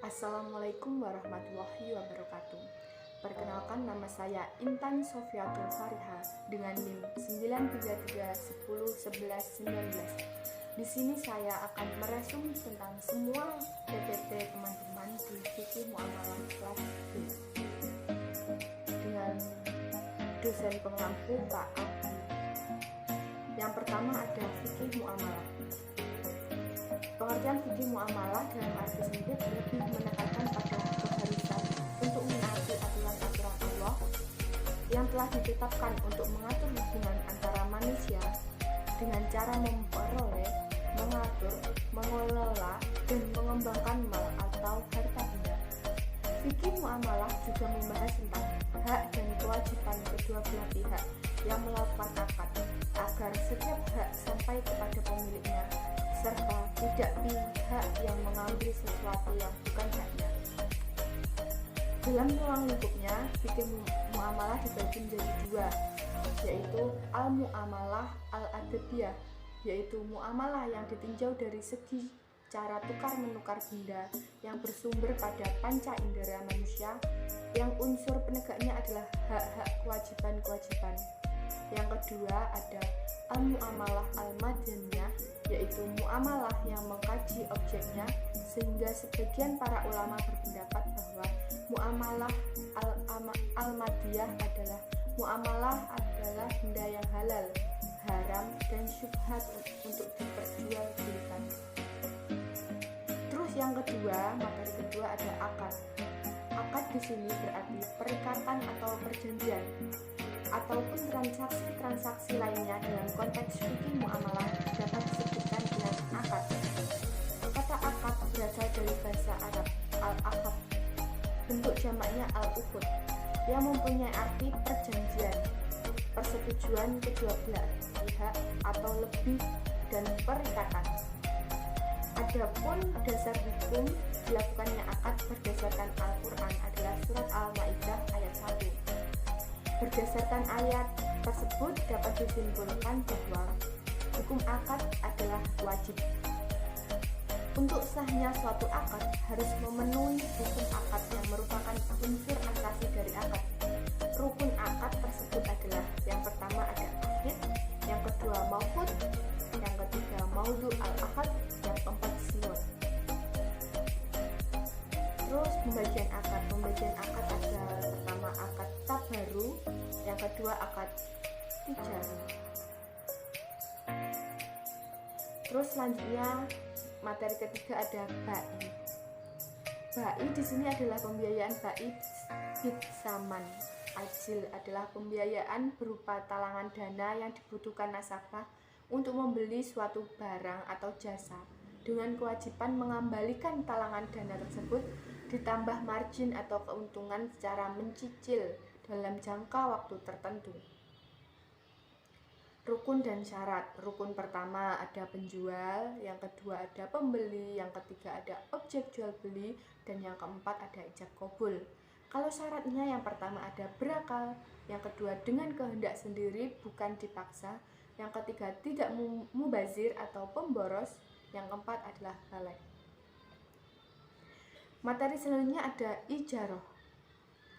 Assalamualaikum warahmatullahi wabarakatuh. Perkenalkan, nama saya Intan Sofiatul Fariha dengan NIM 933101119. Di sini saya akan meresum tentang semua PPT teman-teman di Fikih Muamalah kelas B dengan dosen pengampu Pak Abi. Yang pertama ada Fikih Muamalah. Pengertian fikih muamalah dalam arti sempit lebih menekankan pada keharusan untuk menaati aturan-aturan Allah yang telah ditetapkan untuk mengatur hubungan antara manusia dengan cara memperoleh, mengatur, mengelola, dan mengembangkan mal atau harta benda. Fikih muamalah juga membahas tentang hak dan kewajiban kedua belah pihak yang melakukan akad agar setiap hak sampai kepada pemiliknya, serta tidak pihak yang mengambil sesuatu yang bukan haknya. Dalam ruang lingkupnya, fikih muamalah dibagi menjadi dua, yaitu al-muamalah al-adabiyah, yaitu muamalah yang ditinjau dari segi cara tukar-menukar benda yang bersumber pada panca indera manusia, yang unsur penegaknya adalah hak-hak kewajiban-kewajiban. Yang kedua ada al-muamalah al-madaniyah, yaitu muamalah yang mengkaji objeknya, sehingga sebagian para ulama berpendapat bahwa muamalah al-madiyah adalah muamalah benda yang halal, haram, dan syubhat untuk diperjualbelikan. Terus yang kedua, materi kedua ada akad. Akad di sini berarti perikatan atau perjanjian ataupun transaksi lainnya dalam konteks fikih muamalah dapat disebutkan dengan akad. Kata akad berasal dari bahasa Arab al-aqd, bentuk jamaknya al-uqud, yang mempunyai arti perjanjian, persetujuan kedua belah pihak atau lebih, dan perikatan. Adapun dasar hukum dilakukannya akad berdasarkan Al-Quran adalah surat Al-Ma'idah ayat 1. Berdasarkan ayat tersebut dapat disimpulkan bahwa hukum akad adalah wajib. Untuk sahnya suatu akad harus memenuhi hukum akad yang merupakan unsur asasi dari akad. Rukun akad tersebut adalah: yang pertama ada akhid, yang kedua mauqut, yang ketiga maudhu al-akad, yang keempat siwot. Terus pembagian akad ada pertama akad tabaru, yang kedua akad tijarah. Terus selanjutnya materi ketiga ada bai. Bai di sini adalah pembiayaan bai bidsaman. Ajil adalah pembiayaan berupa talangan dana yang dibutuhkan nasabah untuk membeli suatu barang atau jasa, dengan kewajiban mengembalikan talangan dana tersebut ditambah margin atau keuntungan secara mencicil dalam jangka waktu tertentu. Rukun dan syarat. Rukun pertama ada penjual, yang kedua ada pembeli, yang ketiga ada objek jual beli, dan yang keempat ada ijab qabul. Kalau syaratnya, yang pertama ada berakal, yang kedua dengan kehendak sendiri bukan dipaksa, yang ketiga tidak mubazir atau pemboros, yang keempat adalah balik. Materi selanjutnya ada ijarah.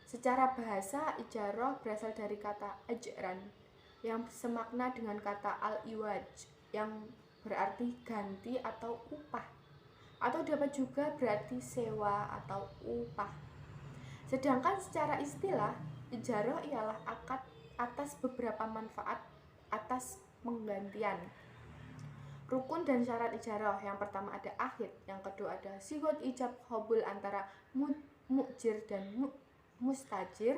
Secara bahasa, ijarah berasal dari kata ajran yang semakna dengan kata al-iwaj yang berarti ganti atau upah, atau dapat juga berarti sewa atau upah. Sedangkan secara istilah, ijarah ialah akad atas beberapa manfaat atas penggantian. Rukun dan syarat ijarah, yang pertama ada akhid, yang kedua ada sigot ijab qabul antara mu'jir dan mustajir,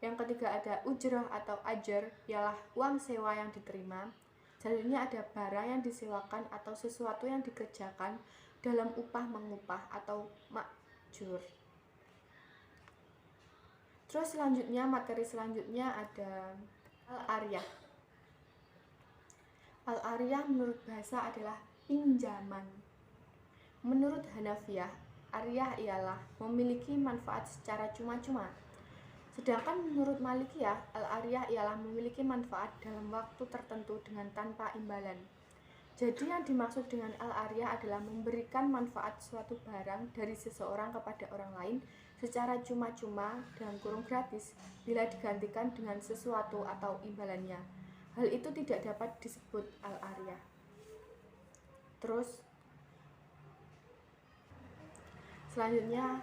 yang ketiga ada ujrah atau ajar, ialah uang sewa yang diterima. Selanjutnya ada barang yang disewakan atau sesuatu yang dikerjakan dalam upah mengupah atau makjur. Terus selanjutnya materi selanjutnya ada al-ariyah. Al-ariyah menurut bahasa adalah pinjaman. Menurut Hanafiyah, ariyah ialah memiliki manfaat secara cuma-cuma. Sedangkan menurut Malikiyah, al-ariyah ialah memiliki manfaat dalam waktu tertentu dengan tanpa imbalan. Jadi yang dimaksud dengan al-ariyah adalah memberikan manfaat suatu barang dari seseorang kepada orang lain secara cuma-cuma dalam kurung gratis bila digantikan dengan sesuatu atau imbalannya. Hal itu tidak dapat disebut al-ariyah. Terus selanjutnya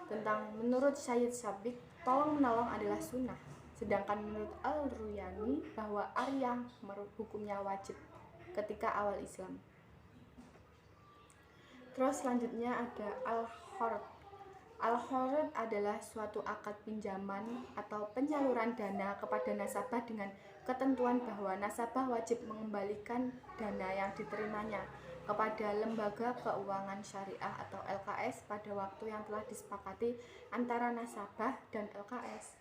tentang menurut Syed Sabiq, tolong menolong adalah sunnah. Sedangkan menurut Al-Ruyani bahwa ariyah hukumnya wajib ketika awal Islam. Terus selanjutnya ada al-khard. Al-khard adalah suatu akad pinjaman atau penyaluran dana kepada nasabah dengan ketentuan bahwa nasabah wajib mengembalikan dana yang diterimanya kepada lembaga keuangan syariah atau LKS pada waktu yang telah disepakati antara nasabah dan LKS.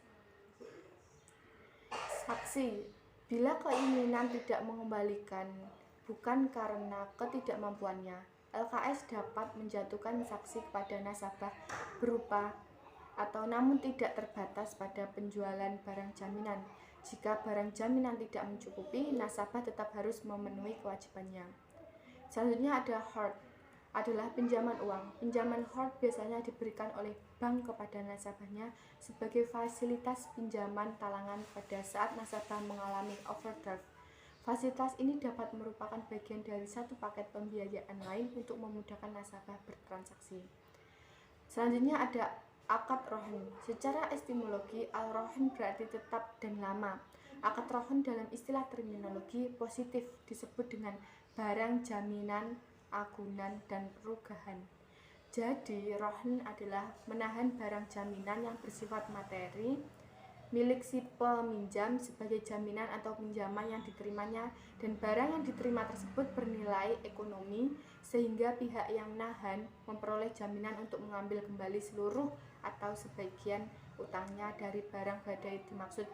Saksi, bila keinginan tidak mengembalikan bukan karena ketidakmampuannya, LKS dapat menjatuhkan saksi kepada nasabah berupa atau namun tidak terbatas pada penjualan barang jaminan. Jika barang jaminan tidak mencukupi, nasabah tetap harus memenuhi kewajibannya. Selanjutnya ada khard, adalah pinjaman uang. Pinjaman khard biasanya diberikan oleh bank kepada nasabahnya sebagai fasilitas pinjaman talangan pada saat nasabah mengalami overdraft. Fasilitas ini dapat merupakan bagian dari satu paket pembiayaan lain untuk memudahkan nasabah bertransaksi. Selanjutnya ada akad rohin. Secara etimologi, al-rohin berarti tetap dan lama. Akad rohin dalam istilah terminologi positif disebut dengan barang jaminan, agunan, dan rugahan. Jadi, rohin adalah menahan barang jaminan yang bersifat materi milik si peminjam sebagai jaminan atau pinjaman yang diterimanya, dan barang yang diterima tersebut bernilai ekonomi sehingga pihak yang nahan memperoleh jaminan untuk mengambil kembali seluruh atau sebagian utangnya dari barang gadai. Dimaksud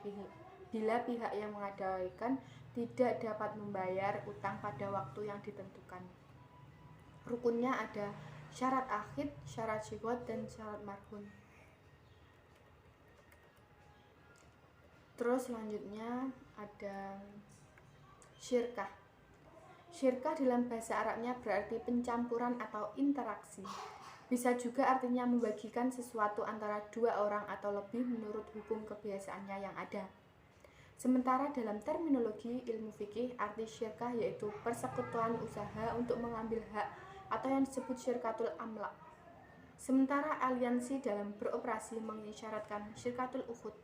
bila pihak yang menggadaikan tidak dapat membayar utang pada waktu yang ditentukan. Rukunnya ada syarat akhid, syarat syigot, dan syarat marhun. Terus selanjutnya ada syirkah. Syirkah dalam bahasa Arabnya berarti pencampuran atau interaksi. Bisa juga artinya membagikan sesuatu antara dua orang atau lebih menurut hukum kebiasaannya yang ada. Sementara dalam terminologi ilmu fikih, arti syirkah yaitu persekutuan usaha untuk mengambil hak atau yang disebut syirkatul amlak. Sementara aliansi dalam beroperasi mengisyaratkan syirkatul ukhud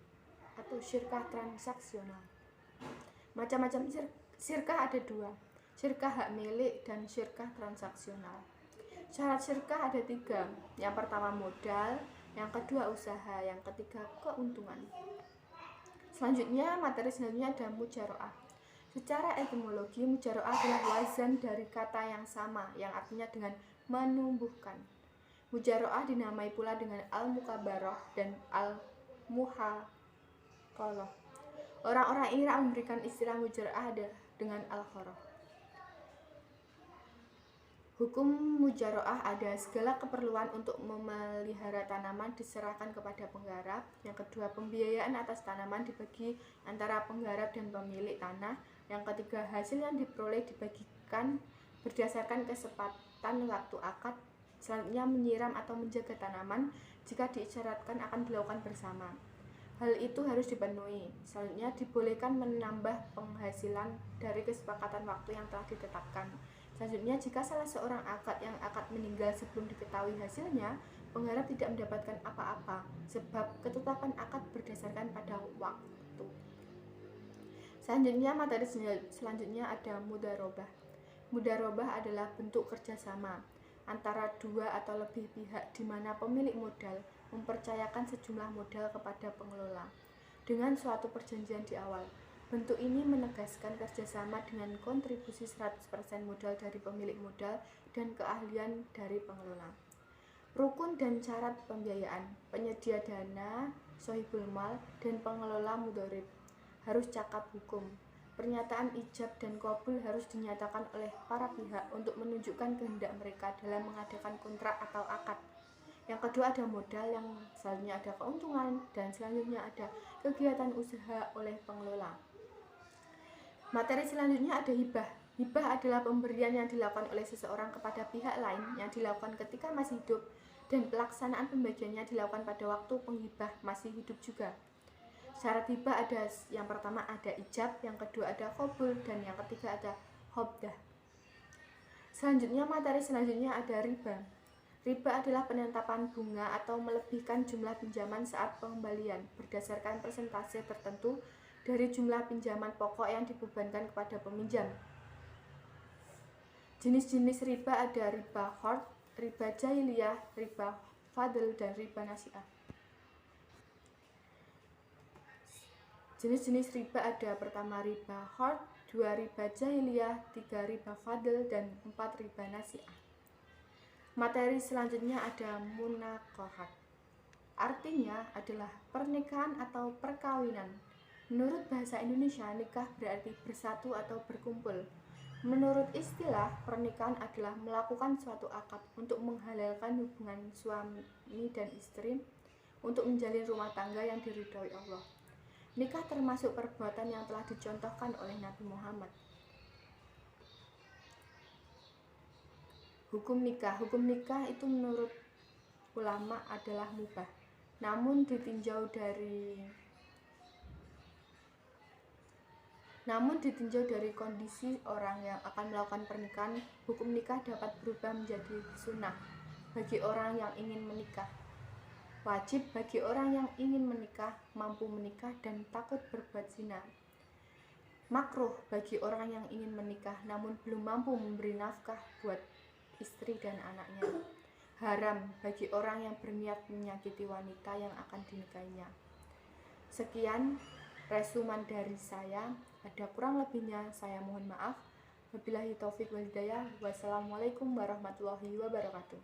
atau syirkah transaksional. Macam-macam syirkah ada dua, syirkah hak milik dan syirkah transaksional. Syarat syirkah ada tiga. Yang pertama modal, yang kedua usaha, yang ketiga keuntungan. Selanjutnya, materi selanjutnya ada mujaro'ah. Secara etimologi, mujaro'ah adalah wazan dari kata yang sama, yang artinya dengan menumbuhkan. Mujaro'ah dinamai pula dengan al-mukabaroh dan al-muhaqaloh. Orang-orang Irak memberikan istilah mujaro'ah dengan al-khoroh. Hukum mujaro'ah ada segala keperluan untuk memelihara tanaman diserahkan kepada penggarap. Yang kedua, pembiayaan atas tanaman dibagi antara penggarap dan pemilik tanah. Yang ketiga, hasil yang diperoleh dibagikan berdasarkan kesepakatan waktu akad. Selanjutnya, menyiram atau menjaga tanaman jika diisyaratkan akan dilakukan bersama. Hal itu harus dipenuhi. Selanjutnya, dibolehkan menambah penghasilan dari kesepakatan waktu yang telah ditetapkan. Selanjutnya, jika salah seorang akad yang akad meninggal sebelum diketahui hasilnya, penggarap tidak mendapatkan apa-apa sebab ketetapan akad berdasarkan pada waktu. Selanjutnya, materi selanjutnya ada mudarobah. Mudarobah adalah bentuk kerjasama antara dua atau lebih pihak di mana pemilik modal mempercayakan sejumlah modal kepada pengelola dengan suatu perjanjian di awal. Bentuk ini menegaskan kerjasama dengan kontribusi 100% modal dari pemilik modal dan keahlian dari pengelola. Rukun dan syarat pembiayaan, penyedia dana, sohibul mal, dan pengelola mudharib harus cakap hukum. Pernyataan ijab dan qabul harus dinyatakan oleh para pihak untuk menunjukkan kehendak mereka dalam mengadakan kontrak atau akad. Yang kedua ada modal, yang selanjutnya ada keuntungan, dan selanjutnya ada kegiatan usaha oleh pengelola. Materi selanjutnya ada hibah. Hibah adalah pemberian yang dilakukan oleh seseorang kepada pihak lain yang dilakukan ketika masih hidup, dan pelaksanaan pembagiannya dilakukan pada waktu penghibah masih hidup juga. Syarat hibah ada, yang pertama ada ijab, yang kedua ada qabul, dan yang ketiga ada hobdah. Selanjutnya, materi selanjutnya ada riba. Riba adalah penetapan bunga atau melebihkan jumlah pinjaman saat pengembalian berdasarkan persentase tertentu dari jumlah pinjaman pokok yang dibebankan kepada peminjam. Jenis-jenis riba ada riba qard, riba jahiliyah, riba fadl, dan riba nasi'ah. Jenis-jenis riba ada pertama riba qard, 2 riba jahiliyah, 3 riba fadl, dan 4 riba nasi'ah. Materi selanjutnya ada munaqahat. Artinya adalah pernikahan atau perkawinan. Menurut bahasa Indonesia, nikah berarti bersatu atau berkumpul. Menurut istilah, pernikahan adalah melakukan suatu akad untuk menghalalkan hubungan suami dan istri untuk menjalin rumah tangga yang diridhoi Allah. Nikah termasuk perbuatan yang telah dicontohkan oleh Nabi Muhammad. Hukum nikah itu menurut ulama adalah mubah, namun ditinjau dari kondisi orang yang akan melakukan pernikahan, hukum nikah dapat berubah menjadi sunnah bagi orang yang ingin menikah, wajib bagi orang yang ingin menikah, mampu menikah, dan takut berbuat zina, makruh bagi orang yang ingin menikah namun belum mampu memberi nafkah buat istri dan anaknya, haram bagi orang yang berniat menyakiti wanita yang akan dinikahinya. Sekian resuman dari saya. Ada kurang lebihnya saya mohon maaf. Wabillahi taufik wal hidayah. Wassalamualaikum warahmatullahi wabarakatuh.